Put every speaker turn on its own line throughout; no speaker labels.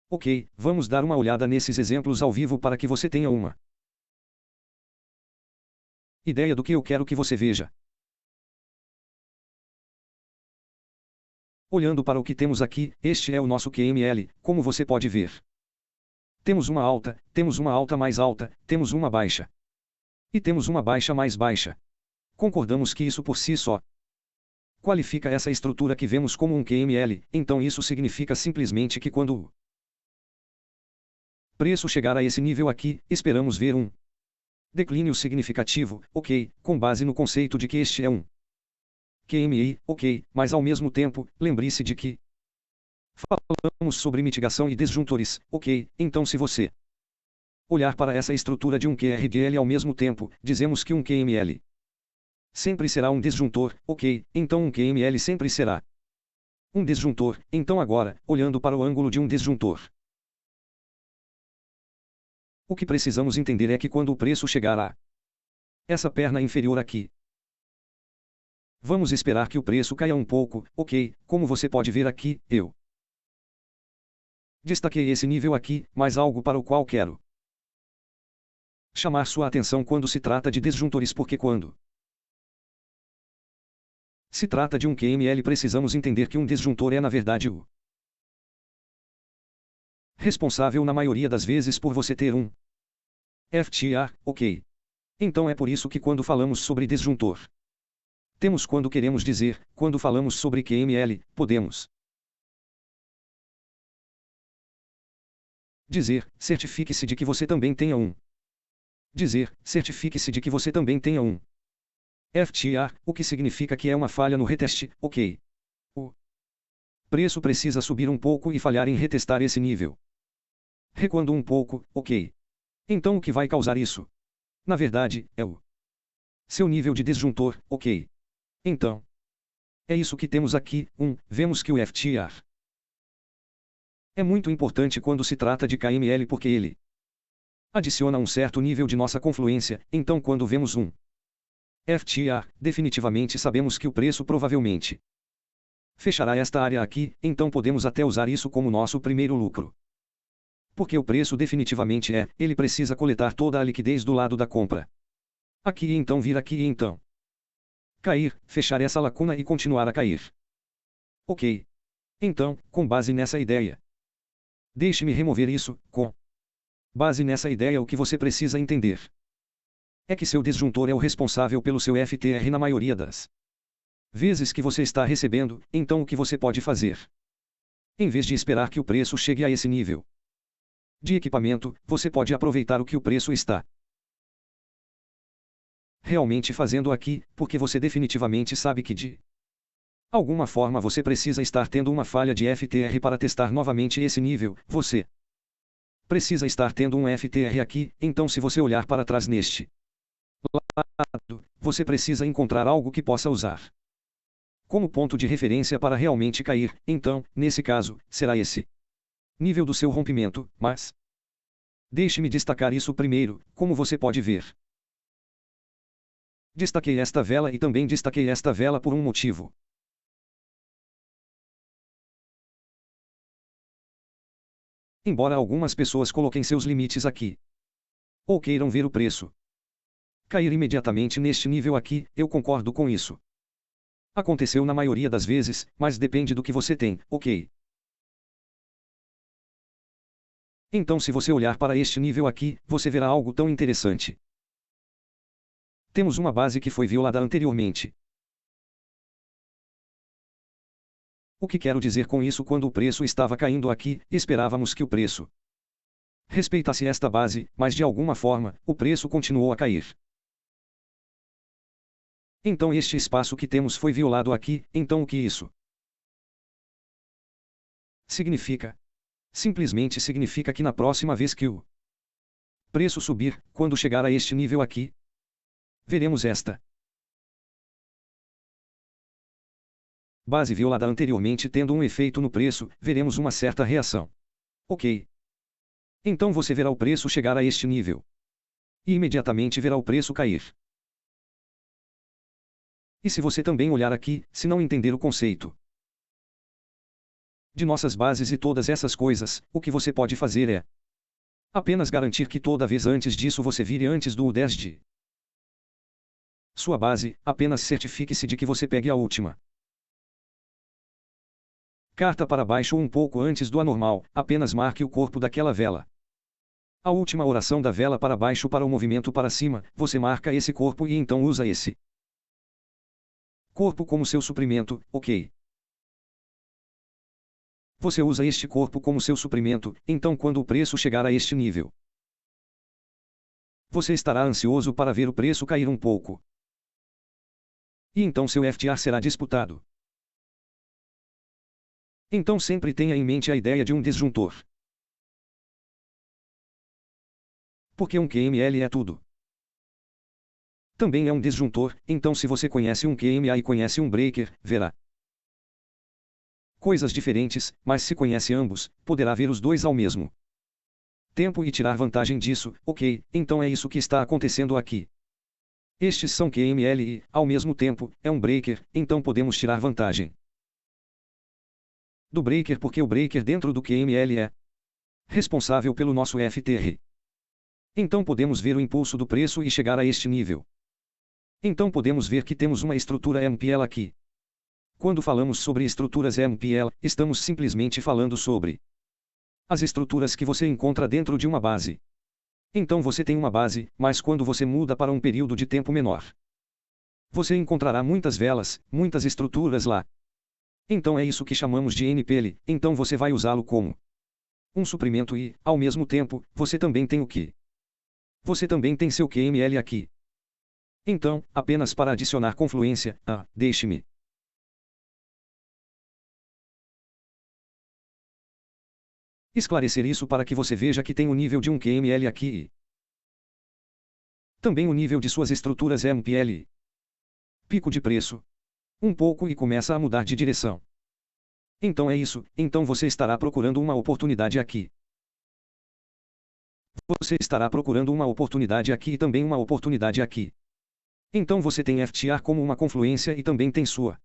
Ok, vamos dar uma olhada nesses exemplos ao vivo para que você tenha uma ideia do que eu quero que você veja. Olhando para o que temos aqui, este é o nosso QML, como você pode ver. Temos uma alta mais alta, temos uma baixa. E temos uma baixa mais baixa. Concordamos que isso por si só qualifica essa estrutura que vemos como um QML, então isso significa simplesmente que quando o preço chegar a esse nível aqui, esperamos ver um declínio significativo, ok, com base no conceito de que este é um QMI, ok, mas ao mesmo tempo, lembre-se de que falamos sobre mitigação e desjuntores, ok, então se você olhar para essa estrutura de um QRDL ao mesmo tempo, dizemos que um QML sempre será um desjuntor, ok, então um QML sempre será um desjuntor, então agora, olhando para o ângulo de um desjuntor. O que precisamos entender é que quando o preço chegar a essa perna inferior aqui, vamos esperar que o preço caia um pouco, ok, como você pode ver aqui, eu destaquei esse nível aqui, mas algo para o qual quero chamar sua atenção quando se trata de desjuntores porque quando se trata de um QML precisamos entender que um desjuntor é na verdade o responsável na maioria das vezes por você ter um FTR, ok. Então é por isso que quando falamos sobre desjuntor, temos quando queremos dizer, quando falamos sobre QML, podemos dizer, certifique-se de que você também tenha um. Dizer, certifique-se de que você também tenha um FTR, o que significa que é uma falha no reteste, ok. O preço precisa subir um pouco e falhar em retestar esse nível. Recuando um pouco, ok. Então o que vai causar isso? Na verdade, é o seu nível de desjuntor, ok. Então, é isso que temos aqui, vemos que o FTR é muito importante quando se trata de KML porque ele adiciona um certo nível de nossa confluência, então quando vemos um FTR, definitivamente sabemos que o preço provavelmente fechará esta área aqui, então podemos até usar isso como nosso primeiro lucro. Porque o preço definitivamente ele precisa coletar toda a liquidez do lado da compra. Aqui e então vir aqui e então cair, fechar essa lacuna e continuar a cair. Ok. Então, com base nessa ideia, deixe-me remover isso, com base nessa ideia o que você precisa entender é que seu desjuntor é o responsável pelo seu FTR na maioria das vezes que você está recebendo, então o que você pode fazer? Em vez de esperar que o preço chegue a esse nível de equipamento, você pode aproveitar o que o preço está realmente fazendo aqui, porque você definitivamente sabe que de alguma forma você precisa estar tendo uma falha de FTR para testar novamente esse nível, você precisa estar tendo um FTR aqui, então se você olhar para trás neste lado, você precisa encontrar algo que possa usar como ponto de referência para realmente cair, então, nesse caso, será esse nível do seu rompimento, mas deixe-me destacar isso primeiro, como você pode ver. Destaquei esta vela e também destaquei esta vela por um motivo. Embora algumas pessoas coloquem seus limites aqui, ou queiram ver o preço cair imediatamente neste nível aqui, eu concordo com isso. Aconteceu na maioria das vezes, mas depende do que você tem, ok? Então se você olhar para este nível aqui, você verá algo tão interessante. Temos uma base que foi violada anteriormente. O que quero dizer com isso? Quando o preço estava caindo aqui, esperávamos que o preço respeitasse esta base, mas de alguma forma, o preço continuou a cair. Então este espaço que temos foi violado aqui, então o que isso significa? Simplesmente significa que na próxima vez que o preço subir, quando chegar a este nível aqui, veremos esta base violada anteriormente tendo um efeito no preço, veremos uma certa reação. Ok. Então você verá o preço chegar a este nível. E imediatamente verá o preço cair. E se você também olhar aqui, se não entender o conceito de nossas bases e todas essas coisas, o que você pode fazer é apenas garantir que toda vez antes disso você vire antes do U10 de sua base, apenas certifique-se de que você pegue a última carta para baixo ou um pouco antes do anormal, apenas marque o corpo daquela vela. A última oração da vela para baixo para o movimento para cima, você marca esse corpo e então usa esse corpo como seu suprimento, ok? Você usa este corpo como seu suprimento, então quando o preço chegar a este nível, você estará ansioso para ver o preço cair um pouco. E então seu FTR será disputado. Então sempre tenha em mente a ideia de um disjuntor. Porque um QML é tudo. Também é um disjuntor, então se você conhece um QMA e conhece um breaker, verá coisas diferentes, mas se conhece ambos, poderá ver os dois ao mesmo tempo e tirar vantagem disso, ok, então é isso que está acontecendo aqui. Estes são QML e, ao mesmo tempo, é um breaker, então podemos tirar vantagem do breaker porque o breaker dentro do QML é responsável pelo nosso FTR. Então podemos ver o impulso do preço e chegar a este nível. Então podemos ver que temos uma estrutura MPL aqui. Quando falamos sobre estruturas MPL, estamos simplesmente falando sobre as estruturas que você encontra dentro de uma base. Então você tem uma base, mas quando você muda para um período de tempo menor, você encontrará muitas velas, muitas estruturas lá. Então é isso que chamamos de NPL, então você vai usá-lo como um suprimento e, ao mesmo tempo, você também tem o que? Você também tem seu QML aqui. Então, apenas para adicionar confluência, deixe-me esclarecer isso para que você veja que tem o nível de um QML aqui e também o nível de suas estruturas MPL. Pico de preço. Um pouco e começa a mudar de direção. Então é isso, então você estará procurando uma oportunidade aqui. Você estará procurando uma oportunidade aqui e também uma oportunidade aqui. Então você tem FTR como uma confluência e também tem sua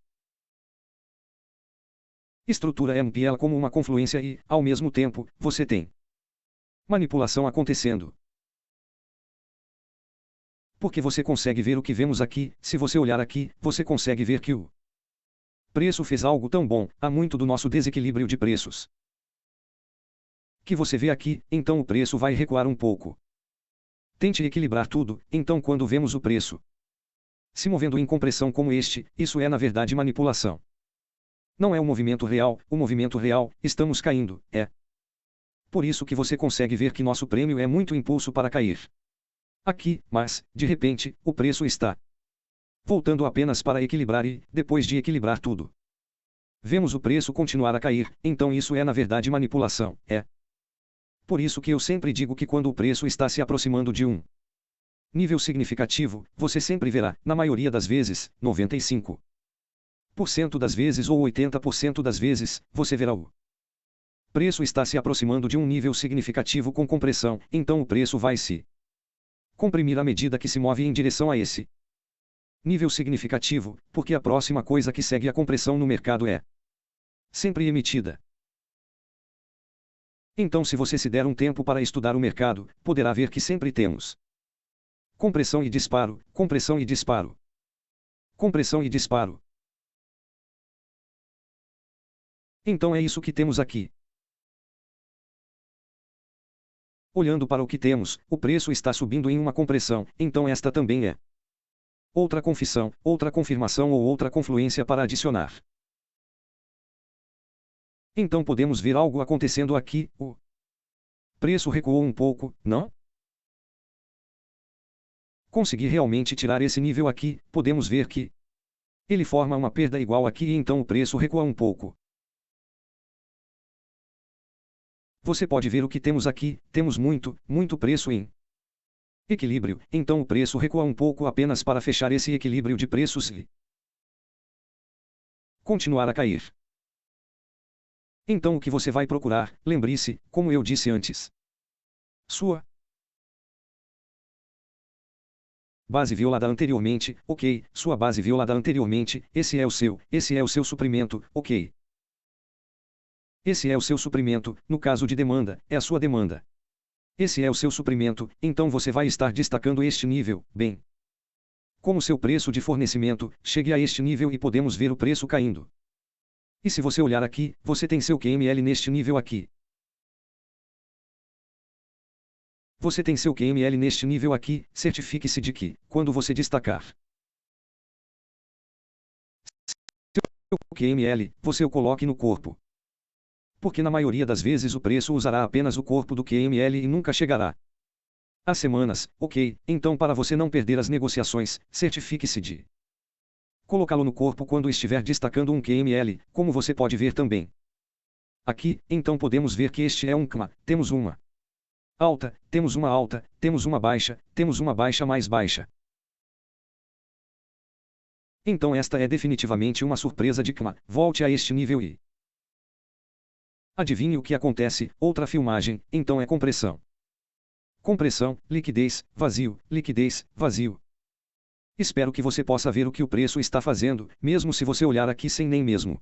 estrutura MPL como uma confluência e, ao mesmo tempo, você tem manipulação acontecendo. Porque você consegue ver o que vemos aqui, se você olhar aqui, você consegue ver que o preço fez algo tão bom, há muito do nosso desequilíbrio de preços que você vê aqui, então o preço vai recuar um pouco. Tente equilibrar tudo, então quando vemos o preço se movendo em compressão como este, isso é na verdade manipulação. Não é o movimento real, estamos caindo, é. Por isso que você consegue ver que nosso prêmio é muito impulso para cair aqui, mas, de repente, o preço está voltando apenas para equilibrar e, depois de equilibrar tudo, vemos o preço continuar a cair, então isso é na verdade manipulação, é. Por isso que eu sempre digo que quando o preço está se aproximando de um nível significativo, você sempre verá, na maioria das vezes, 95% das vezes ou 80% das vezes, você verá o preço está se aproximando de um nível significativo com compressão, então o preço vai se comprimir à medida que se move em direção a esse nível significativo, porque a próxima coisa que segue a compressão no mercado é sempre emitida. Então se você se der um tempo para estudar o mercado, poderá ver que sempre temos compressão e disparo, compressão e disparo, compressão e disparo. Então é isso que temos aqui. Olhando para o que temos, o preço está subindo em uma compressão, então esta também é outra confissão, outra confirmação ou outra confluência para adicionar. Então podemos ver algo acontecendo aqui, o preço recuou um pouco, não? Consegui realmente tirar esse nível aqui, podemos ver que ele forma uma perda igual aqui e então o preço recua um pouco. Você pode ver o que temos aqui, temos muito preço em equilíbrio, então o preço recua um pouco apenas para fechar esse equilíbrio de preços e continuar a cair. Então o que você vai procurar, lembre-se, como eu disse antes. Sua base violada anteriormente, ok, sua base violada anteriormente, esse é o seu suprimento, ok. Esse é o seu suprimento, no caso de demanda, é a sua demanda. Esse é o seu suprimento, então você vai estar destacando este nível, bem. Como seu preço de fornecimento chegue a este nível e podemos ver o preço caindo. E se você olhar aqui, você tem seu QML neste nível aqui. Você tem seu QML neste nível aqui, certifique-se de que, quando você destacar seu QML, você o coloque no corpo. Porque na maioria das vezes o preço usará apenas o corpo do QML e nunca chegará às semanas, ok? Então para você não perder as negociações, certifique-se de colocá-lo no corpo quando estiver destacando um QML, como você pode ver também. Aqui, então podemos ver que este é um KMA, temos uma alta, temos uma baixa mais baixa. Então esta é definitivamente uma surpresa de KMA, volte a este nível e adivinhe o que acontece, outra filmagem, então é compressão. Compressão, liquidez, vazio, liquidez, vazio. Espero que você possa ver o que o preço está fazendo, mesmo se você olhar aqui sem nem mesmo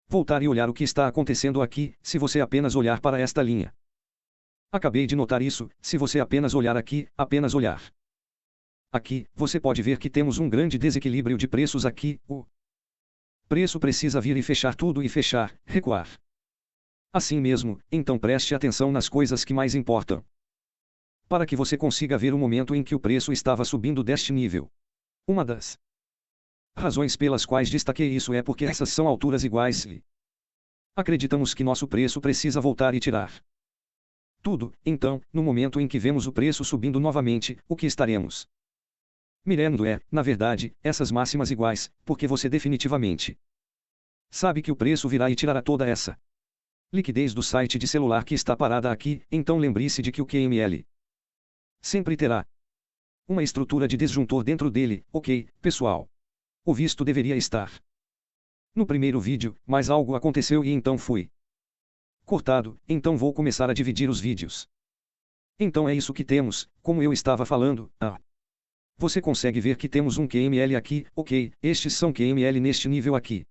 voltar e olhar o que está acontecendo aqui, se você apenas olhar para esta linha. Acabei de notar isso, se você apenas olhar aqui, apenas olhar. Aqui, você pode ver que temos um grande desequilíbrio de preços aqui, o preço precisa vir e fechar tudo e fechar, recuar. Assim mesmo, então preste atenção nas coisas que mais importam. Para que você consiga ver o momento em que o preço estava subindo deste nível. Uma das razões pelas quais destaquei isso é porque essas são alturas iguais e acreditamos que nosso preço precisa voltar e tirar tudo. Então, no momento em que vemos o preço subindo novamente, o que estaremos mirando é, na verdade, essas máximas iguais, porque você definitivamente sabe que o preço virá e tirará toda essa liquidez do site de celular que está parada aqui, então lembre-se de que o QML sempre terá uma estrutura de disjuntor dentro dele, ok, pessoal? O visto deveria estar no primeiro vídeo, mas algo aconteceu e então fui cortado, então vou começar a dividir os vídeos. Então é isso que temos, como eu estava falando, você consegue ver que temos um QML aqui, ok, estes são QML neste nível aqui.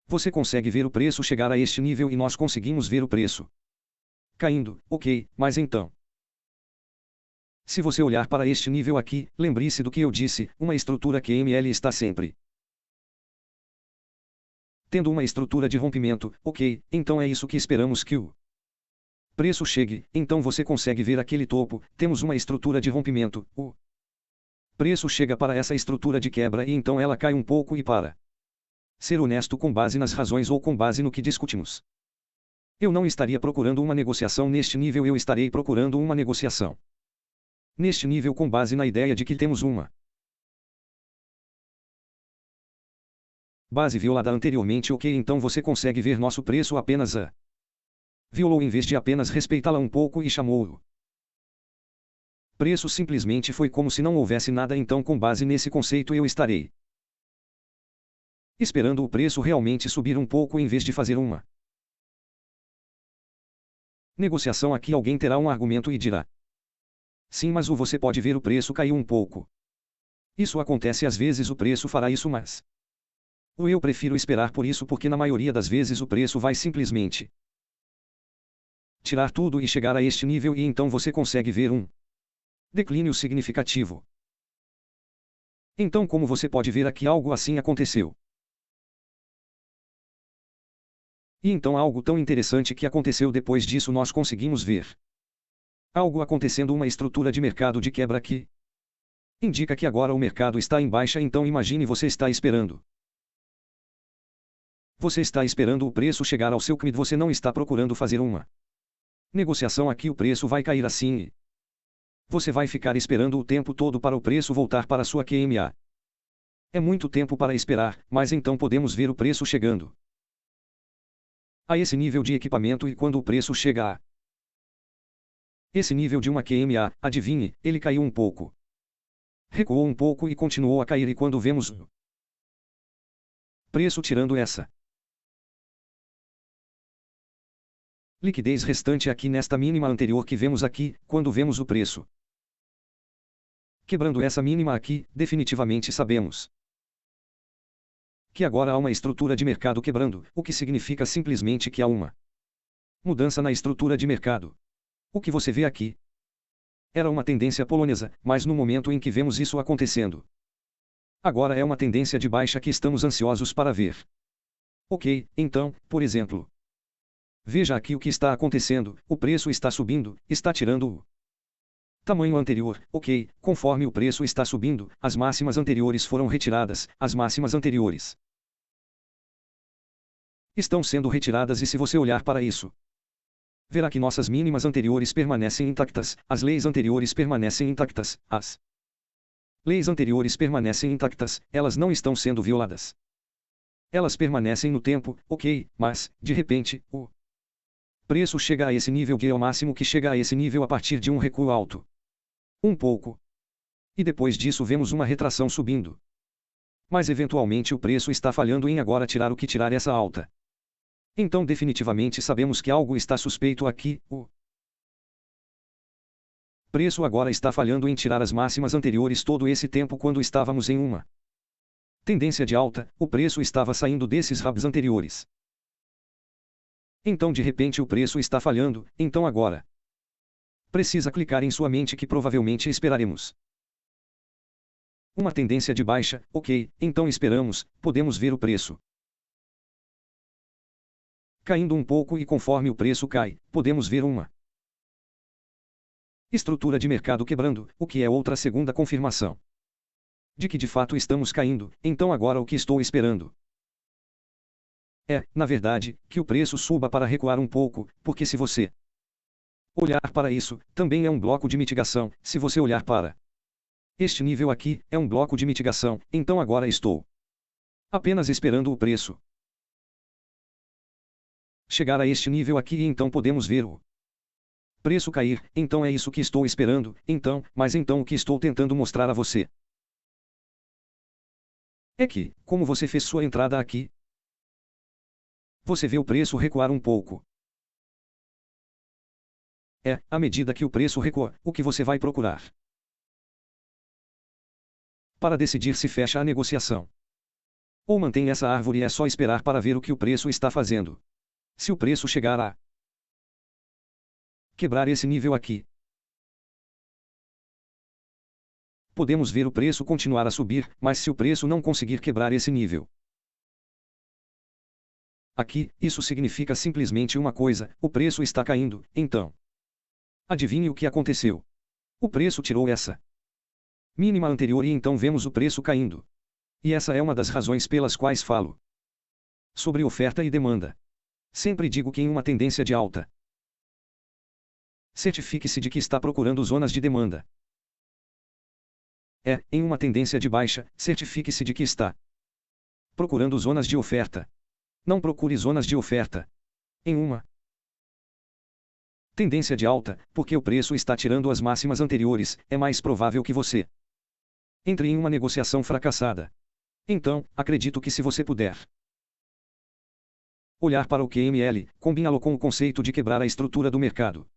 Você consegue ver o preço chegar a este nível e nós conseguimos ver o preço caindo, ok, mas então se você olhar para este nível aqui, lembre-se do que eu disse, uma estrutura QML está sempre tendo uma estrutura de rompimento, ok, então é isso que esperamos que o preço chegue, então você consegue ver aquele topo, temos uma estrutura de rompimento, o preço chega para essa estrutura de quebra e então ela cai um pouco e para ser honesto com base nas razões ou com base no que discutimos. Eu não estaria procurando uma negociação neste nível, eu estarei procurando uma negociação neste nível com base na ideia de que temos uma base violada anteriormente, ok, então você consegue ver nosso preço apenas violou em vez de apenas respeitá-la um pouco e chamou-o preço simplesmente foi como se não houvesse nada, então com base nesse conceito eu estarei esperando o preço realmente subir um pouco em vez de fazer uma negociação aqui. Alguém terá um argumento e dirá: sim, mas você pode ver o preço caiu um pouco. Isso acontece às vezes, o preço fará isso, mas eu prefiro esperar por isso porque na maioria das vezes o preço vai simplesmente tirar tudo e chegar a este nível e então você consegue ver um declínio significativo. Então como você pode ver aqui, algo assim aconteceu. E então algo tão interessante que aconteceu depois disso, nós conseguimos ver algo acontecendo, uma estrutura de mercado de quebra que indica que agora o mercado está em baixa. Então imagine, você está esperando o preço chegar ao seu CMID, você não está procurando fazer uma negociação aqui, o preço vai cair assim e você vai ficar esperando o tempo todo para o preço voltar para sua QMA. É muito tempo para esperar, mas então podemos ver o preço chegando a esse nível de equipamento e quando o preço chega a esse nível de uma QMA, adivinhe, ele caiu um pouco. Recuou um pouco e continuou a cair, e quando vemos o preço tirando essa liquidez restante aqui nesta mínima anterior que vemos aqui, quando vemos o preço quebrando essa mínima aqui, definitivamente sabemos Que agora há uma estrutura de mercado quebrando, o que significa simplesmente que há uma mudança na estrutura de mercado. O que você vê aqui era uma tendência polonesa, mas no momento em que vemos isso acontecendo, agora é uma tendência de baixa que estamos ansiosos para ver. Ok, então, por exemplo, veja aqui o que está acontecendo, o preço está subindo, está tirando o tamanho anterior, ok, conforme o preço está subindo, as máximas anteriores foram retiradas, as máximas anteriores estão sendo retiradas e se você olhar para isso, verá que nossas mínimas anteriores permanecem intactas, as leis anteriores permanecem intactas, as leis anteriores permanecem intactas, elas não estão sendo violadas. Elas permanecem no tempo, ok, mas, de repente, o preço chega a esse nível que é o máximo que chega a esse nível a partir de um recuo alto. Um pouco. E depois disso vemos uma retração subindo. Mas eventualmente o preço está falhando em agora tirar o que tirar essa alta. Então definitivamente sabemos que algo está suspeito aqui, o preço agora está falhando em tirar as máximas anteriores todo esse tempo quando estávamos em uma tendência de alta, o preço estava saindo desses hubs anteriores. Então de repente o preço está falhando, então agora precisa clicar em sua mente que provavelmente esperaremos uma tendência de baixa, ok, então esperamos, podemos ver o preço caindo um pouco e conforme o preço cai, podemos ver uma estrutura de mercado quebrando, o que é outra segunda confirmação de que de fato estamos caindo, então agora o que estou esperando é, na verdade, que o preço suba para recuar um pouco, porque se você olhar para isso, também é um bloco de mitigação, se você olhar para este nível aqui, é um bloco de mitigação, então agora estou apenas esperando o preço chegar a este nível aqui e então podemos ver o preço cair, então é isso que estou esperando, então, mas então o que estou tentando mostrar a você é que, como você fez sua entrada aqui, você vê o preço recuar um pouco. É, à medida que o preço recua, o que você vai procurar para decidir se fecha a negociação ou mantém essa árvore é só esperar para ver o que o preço está fazendo. Se o preço chegar a quebrar esse nível aqui, podemos ver o preço continuar a subir, mas se o preço não conseguir quebrar esse nível aqui, isso significa simplesmente uma coisa, o preço está caindo, então adivinhe o que aconteceu. O preço tirou essa mínima anterior e então vemos o preço caindo. E essa é uma das razões pelas quais falo sobre oferta e demanda. Sempre digo que em uma tendência de alta, certifique-se de que está procurando zonas de demanda. Em uma tendência de baixa, certifique-se de que está procurando zonas de oferta. Não procure zonas de oferta em uma tendência de alta, porque o preço está tirando as máximas anteriores, é mais provável que você entre em uma negociação fracassada. Então, acredito que se você puder olhar para o QML, combiná-lo com o conceito de quebrar a estrutura do mercado,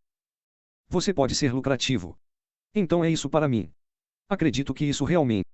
você pode ser lucrativo. Então é isso para mim. Acredito que isso realmente